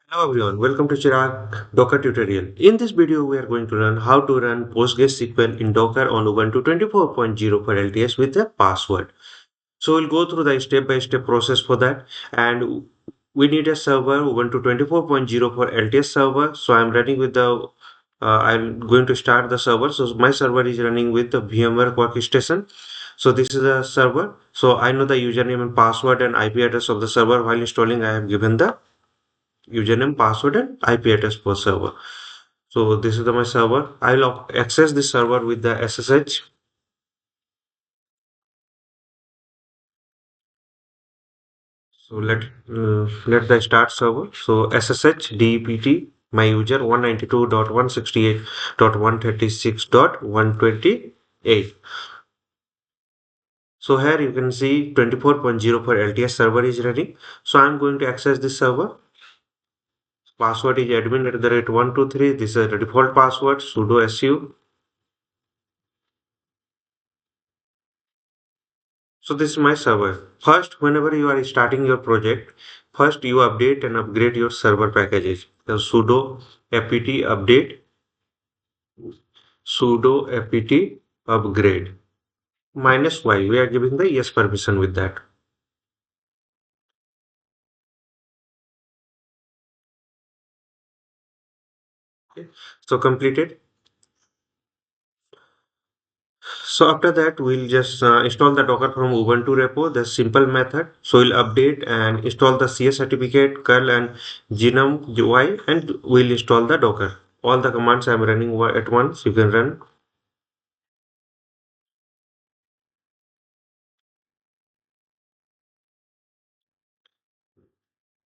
Hello everyone, welcome to Chirag Docker tutorial. In this video, we are going to learn how to run PostgreSQL in Docker on Ubuntu 24.04 LTS with a password. So we'll go through the step-by-step process for that, and we need a server Ubuntu 24.04 LTS server. So I'm running with I'm going to start the server. So my server is running with the VMware workstation. So this is a server. So I know the username and password and IP address of the server. While installing, I have given the username, password, and IP address per server. So this is my server. I'll access this server with the SSH. So let the start server. So SSH DEPT my user 192.168.136.128. So here you can see 24.04 LTS server is ready. So I'm going to access this server. Password is admin at the rate 123. This is the default password sudo su. So this is my server. First, whenever you are starting your project, first you update and upgrade your server packages. The sudo apt update, sudo apt upgrade minus y. We are giving the yes permission with that. Okay. So completed. So after that, we'll just install the Docker from Ubuntu repo, the simple method. So we'll update and install the CS certificate, curl and genome UI, and we'll install the Docker. All the commands I'm running at once. You can run.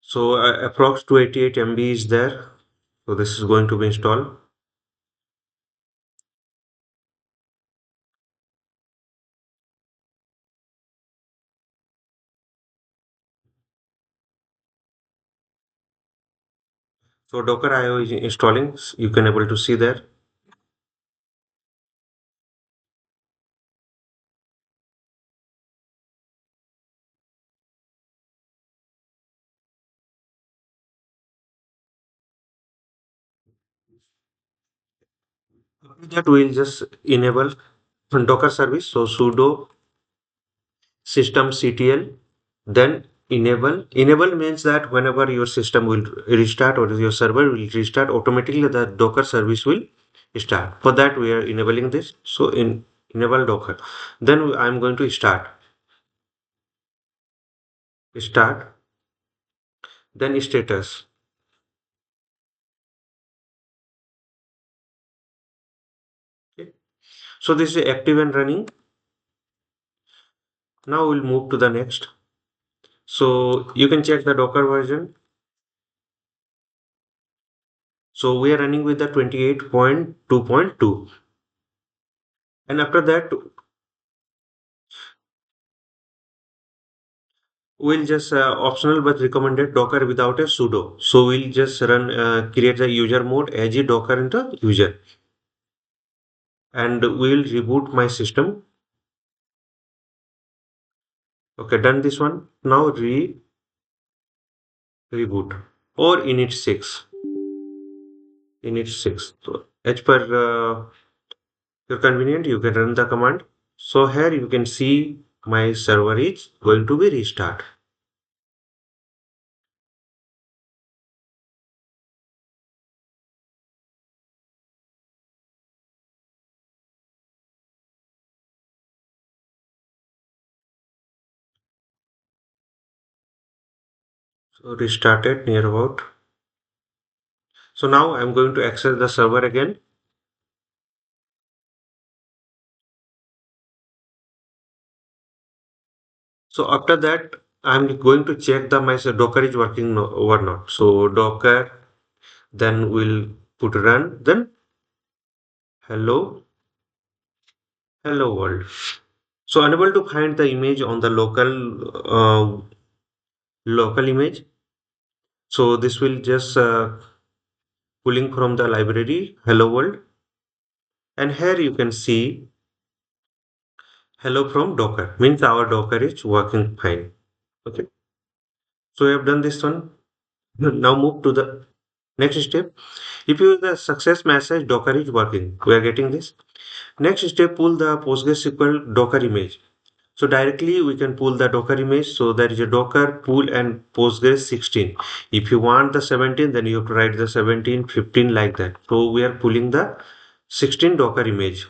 So approx 288 MB is there. So this is going to be installed. So Docker IO is installing. You can able to see there. After that, we'll just enable Docker service. So sudo systemctl, then enable. Enable means that whenever your system will restart or your server will restart, automatically the Docker service will start. For that, we are enabling this. So in enable Docker. Then I'm going to start, then status. Okay. So this is active and running. Now we'll move to the next. So you can check the Docker version. So we are running with the 28.2.2. And after that, we'll just optional but recommended Docker without a sudo. So we'll just create the user mode as a Docker into user. And we'll reboot my system. Okay, done this one. Now reboot or init 6. Init 6. So as per your convenient, you can run the command. So here you can see my server is going to be restart. So restarted near about. So now I'm going to access the server again. So after that, I'm going to check the my Docker is working or not. So Docker, then we'll put run, then hello world. So unable to find the image on the local image. So this will just pulling from the library hello world, and here you can see hello from Docker means our Docker is working fine. Okay, so we have done this one. Now move to the Next step, if you the success message Docker is working, we are getting this. Next step, pull the PostgreSQL Docker image. So directly we can pull the Docker image. So there is a Docker pull and Postgres 16. If you want the 17, then you have to write the 17, 15 like that. So we are pulling the 16 Docker image.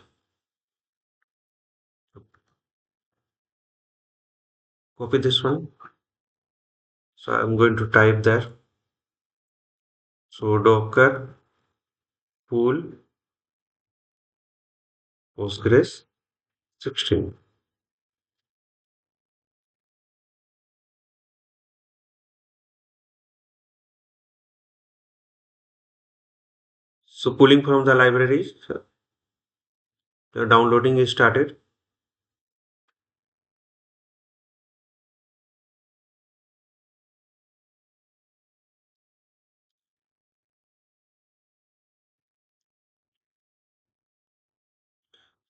Copy this one. So I'm going to type there. So Docker pull Postgres 16. So pulling from the library, the downloading is started.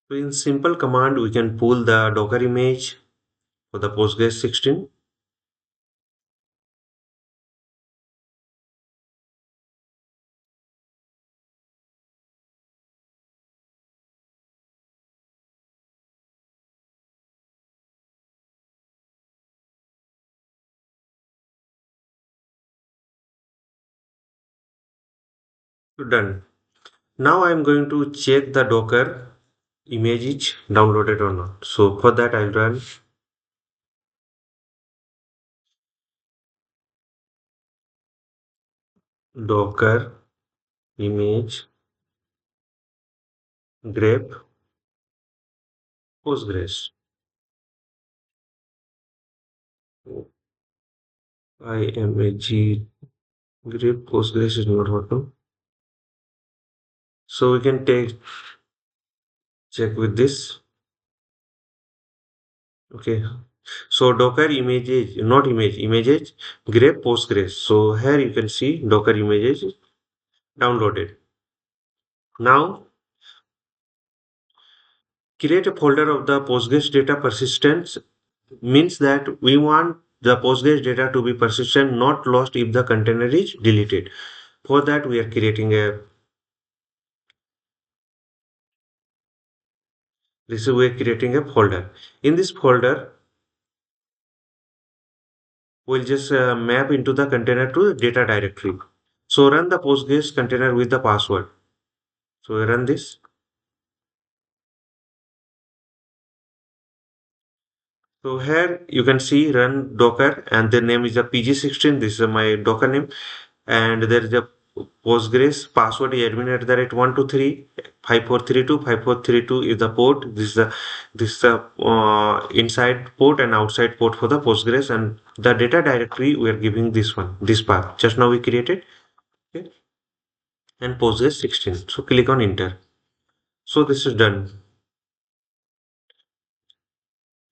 So in simple command, we can pull the Docker image for the Postgres 16. Done. Now I'm going to check the Docker image is downloaded or not. So for that I'll run Docker image grep Postgres. IMAG grep Postgres is not working. So we can take check with this. Okay. So Docker images, not images grep Postgres. So here you can see Docker images downloaded. Now create a folder of the Postgres data persistence means that we want the Postgres data to be persistent, not lost if the container is deleted. For that, we are creating a this is we are creating a folder. In this folder, we'll just map into the container to data directory. So run the Postgres container with the password. So we run this. So here you can see run Docker and the name is a PG16. This is my Docker name. And there is a Postgres password is admin at the rate 123 5432 5432 is the port. This is the inside port and outside port for the Postgres, and the data directory we are giving this one, this path just now we created. Okay, and Postgres 16. So click on enter. So this is done.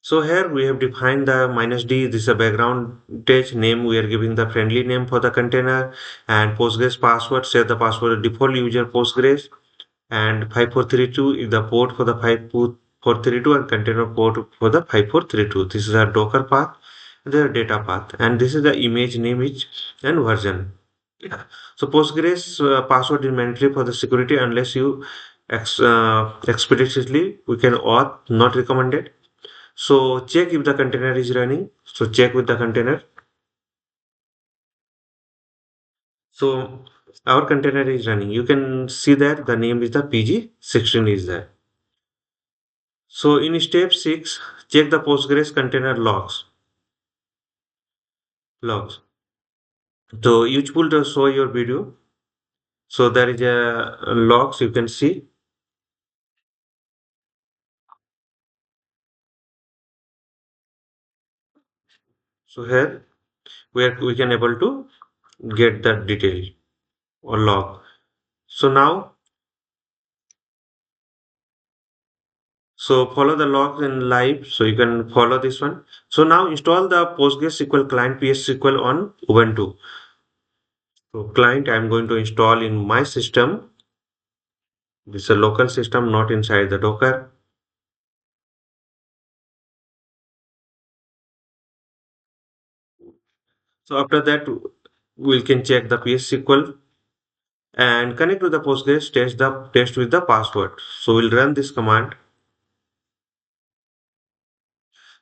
So here we have defined the minus D. This is a background tag name. We are giving the friendly name for the container, and Postgres password. Set the password default user Postgres, and 5432 is the port for the 5432 and container port for the 5432. This is our Docker path, the data path, and this is the image name is and version. Yeah. So Postgres password is mandatory for the security unless you explicitly we can auth not recommended. So check if the container is running. So check with the container. So our container is running. You can see that the name is the PG16 is there. So in step 6, check the Postgres container logs. Logs. So each will just show your video. So there is a logs you can see. So here where we can able to get that detail or log. So now so follow the logs in live. So you can follow this one. So now install the PostgreSQL client PSQL on Ubuntu. So client I'm going to install in my system. This is a local system, not inside the Docker. So after that, we can check the PSQL. and connect to the Postgres, test with the password. So we'll run this command.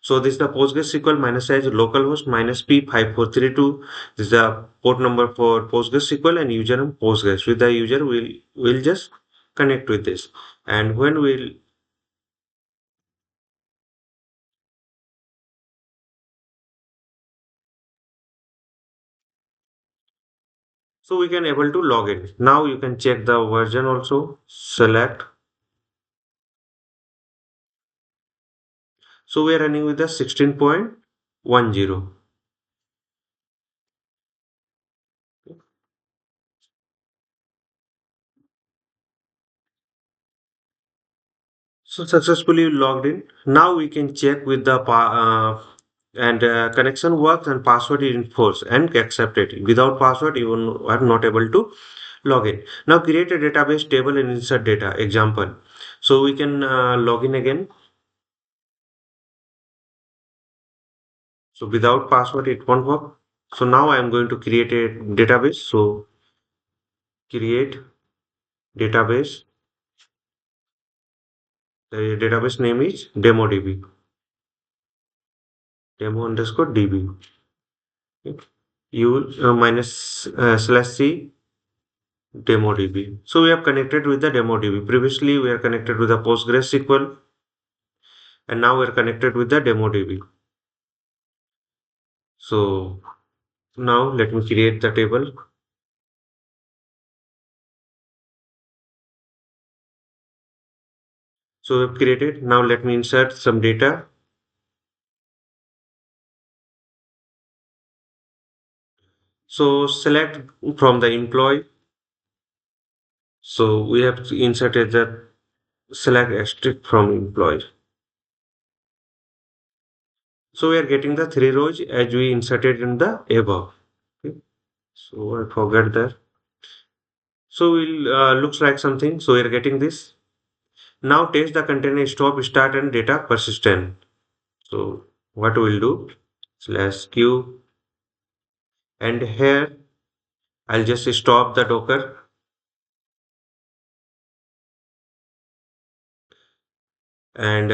So this is the PostgreSQL minus h localhost minus p5432. This is the port number for PostgreSQL and username Postgres. With the user, we'll just connect with this. And when we'll so we can able to log in. Now you can check the version also. Select. So we are running with the 16.10. So successfully logged in. Now we can check with the and connection works and password is enforced and accepted. Without password, you are not able to log in. Now create a database table and insert data. Example. So we can log in again. So without password, it won't work. So now I am going to create a database. So create database. The database name is DemoDB. Demo underscore DB. Use minus slash C DemoDB. So we have connected with the DemoDB. Previously, we are connected with the PostgreSQL, and now we are connected with the DemoDB. So now let me create the table. So we've created. Now let me insert some data. So select from the employee. So we have inserted the select asterisk from employee. So we are getting the three rows as we inserted in the above. Okay. So I forgot that. So we'll looks like something. So we are getting this. Now test the container stop, start and data persistent. So what we'll do slash q, and here I'll just stop the Docker, and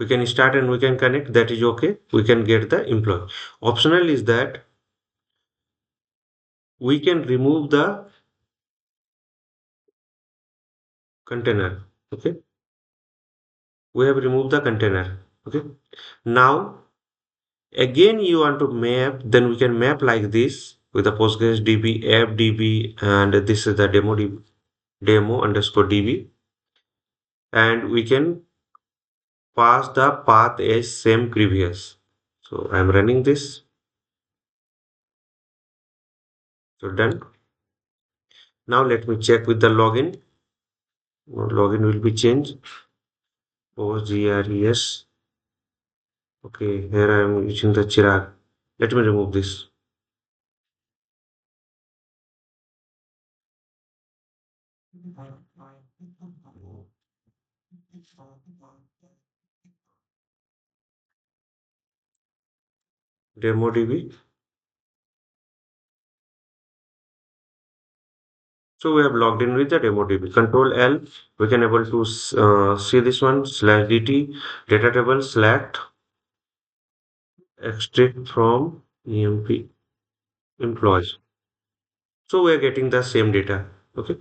we can start and we can connect. That is okay. We can get the employee. Optional is that we can remove the container. Okay. We have removed the container. Okay. Now again you want to map, then we can map like this with the Postgres DB, app DB, and this is the demo DB, demo underscore DB, and we can pass the path as same previous. So I'm running this. So done. Now let me check with the login. Login will be changed. PostgreSQL. Okay, here I am using the Chirag. Let me remove this. Demo DB. So we have logged in with the demo DB. Control L. We can able to see this one slash DT data table select extract from EMP employees. So we are getting the same data. Okay.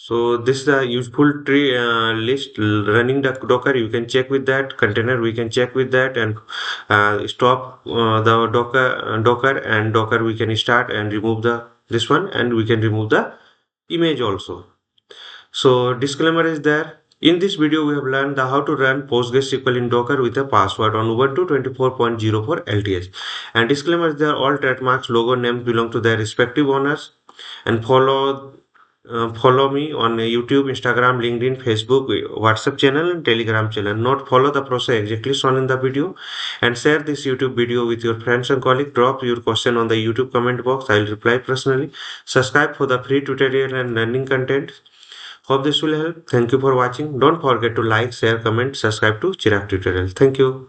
So this is the useful tree list running the Docker. You can check with that container. We can check with that and stop the Docker and Docker. We can start and remove the this one, and we can remove the image also. So disclaimer is there. In this video, we have learned how to run PostgreSQL in Docker with a password on Ubuntu 24.04 LTS. And disclaimer is there, all trademarks, logo names belong to their respective owners. And follow me on YouTube, Instagram, LinkedIn, Facebook, WhatsApp channel and Telegram channel. Note, follow the process exactly shown in the video and share this YouTube video with your friends and colleagues. Drop your question on the YouTube comment box. I will reply personally. Subscribe for the free tutorial and learning content. Hope this will help. Thank you for watching. Don't forget to like, share, comment, subscribe to Chirag tutorial. Thank you.